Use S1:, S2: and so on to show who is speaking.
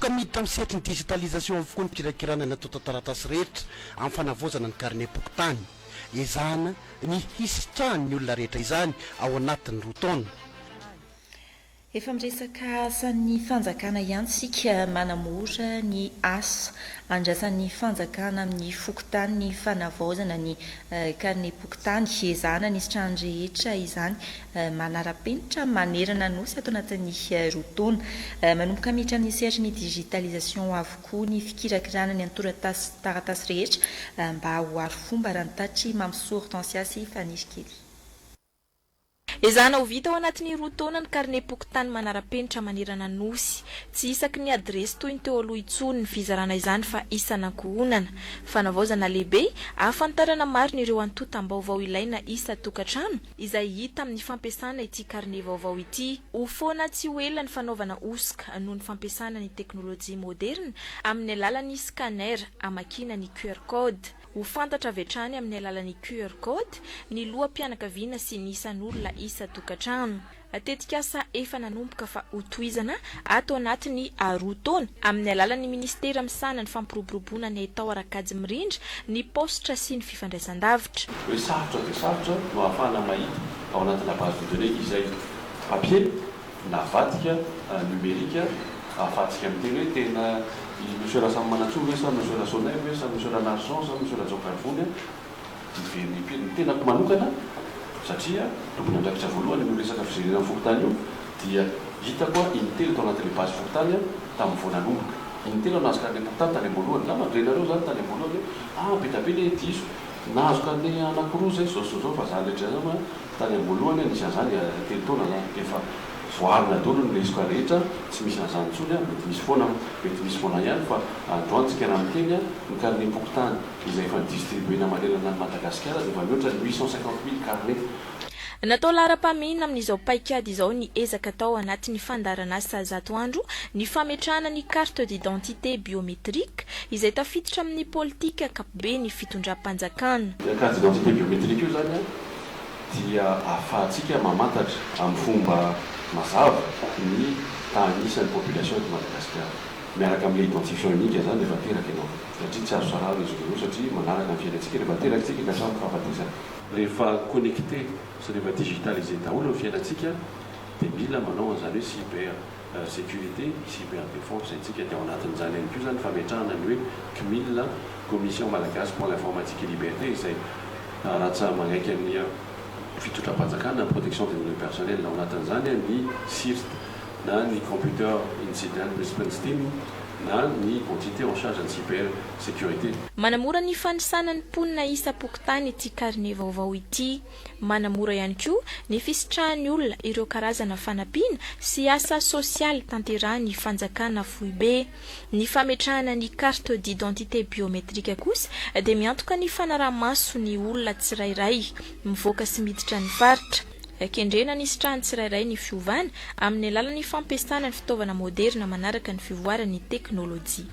S1: ka miditra amin'ny setry ny digitalisation avokoa ny kirakirana natao tantaratasy rehetra amin'ny fanavozana ny carnet pokotany ezahana ny hisitrahany ny olona rehetra izany ao anatin'ny roa taona.
S2: Efa miresaka asan'ny fanjakana ihany sika manamora ny asa andrasan'ny fanjakana amin'ny fokotany ny fanavaozana ny carnet pokotany ezahana ny sitrahany rehetra izany manara-penitra manerana nosy ato anatin'ny roa taona manomboka miditra amin'ny sehatry ny digitalisation avokoa ny fikirakirana ny antoratasy taratasy rehetra mba ho aro fomba rantatry mampisoa hortensia sy faniry kely.
S3: Ezahana ho vita ao anatin'ny roa taona ny carnet pokotany manara-penitra manerana nosy tsy isaky ny adresy toy ny teo aloha intsony ny fizarana izany fa isan'ankohonana fanavaozana lehibe ahafantarana maro ny ireo antotam-baovao ilaina isa tokantrano izay hita amin'ny fampiasana ity carnet vaovao ity ho foana tsy ho ela ny fanaovana osika noho ny fampiasana ny teknôlôjia moderna amin'ny alalan'ny scanner amakina ny QR code ho fantatra avy hatrany amin'ny alalan'ny QR code ny loham-pianakaviana sy ny isan'olona isa tokantrano. Tetika asa efa nanomboka fa hotohizana ato anatin'ny roa taona amin'ny alalan'ny ministera misana ny fampiroboroboana ny atao arakajy mirindra ny postra sy ny fifandraisan-davitra.
S4: Hoe sarotra dia sarotra no ahafahana mahita ao anatina base de données izay papier na vadika numérika ahafahantsika miteny hoe tena monsieur Rassam Manatsoa hoe sa monsieur Rassonay hoe sa monsieur Ranarson sa monsieur Rajokarvony diveriny tenako manokana satria tokony andraikitra voalohany no resaka fijerena fokotany io dia hitako intelo tao anatin'le base fokotany tamin'ny voananomboka intelo nahazo carnet pokotany tany am-boalohany lama renareo zany tany am-boalohany hoe be le diso nahazo carnet anankiroa zay zao fa zany rehetra zama tany am-boalohany nisy an'izany telo taona zany efa voarina dolo ny lesika rehetra tsy misy an'izany intsony mety misy foana ihany fa androantsika raha miteny ny carnet pokotany izay efa distribuena manerana ny Madagasikara dia efa mihoatra ny 850 000 carnet.
S3: Natao lara-paminina amin'izao paikady izao ny ezaka tao anatin'ny fandarana asa zato andro ny fametrahana ny carte d'identité biométrique izay tafiditra amin'ny politika ankapobeny ny fitondram-panjakana.
S4: Carte d'identité biométrique io zany dia ahafahantsika mamantatra amin'ny fomba mazava ny tanisan'ny population de Madagasikara miaraka amin'ilay identifiant unique zany rehefa teraka ianao satria tsy azo sarary izy ireo satria manaraka ny fiainantsika rehefa terakatsika ka samy fahafatesana rehefa connecté sy rehefa digitalisé daholo ny fiainantsika dia mila manao an'izany hoe cyber sécurité cyber défense itsika dia ao anatin'izany ihany koa zany fametrahana ny hoe CMIL commission malagasy pour l'informatique et liberté izay raha manaiky amin'ny fitondram-panjakana protection des données personnelles ao anatin'izany ny CIRT na ny computer incident response team na ny entité en charge de cybersécurité.
S3: Manamora ny fanisana ny mponina isa pokotany ity carnet vaovao ity. Manamora ihany koa ny fisitrahan'ny olona ireo karazana fanampiana sy asa sosialy tanterahany fanjakana foibe. Ny fametrahana ny carte d'identité biométrique kosa dia miantoka ny fanaraha-maso ny olona tsirairay mivoaka sy miditra ny faritra. Kendrena ny sitrahany tsirairay ny fiovana amin'ny alalan'ny fampiasana ny fitaovana moderna manaraka ny fivoaran'ny teknôlôjia.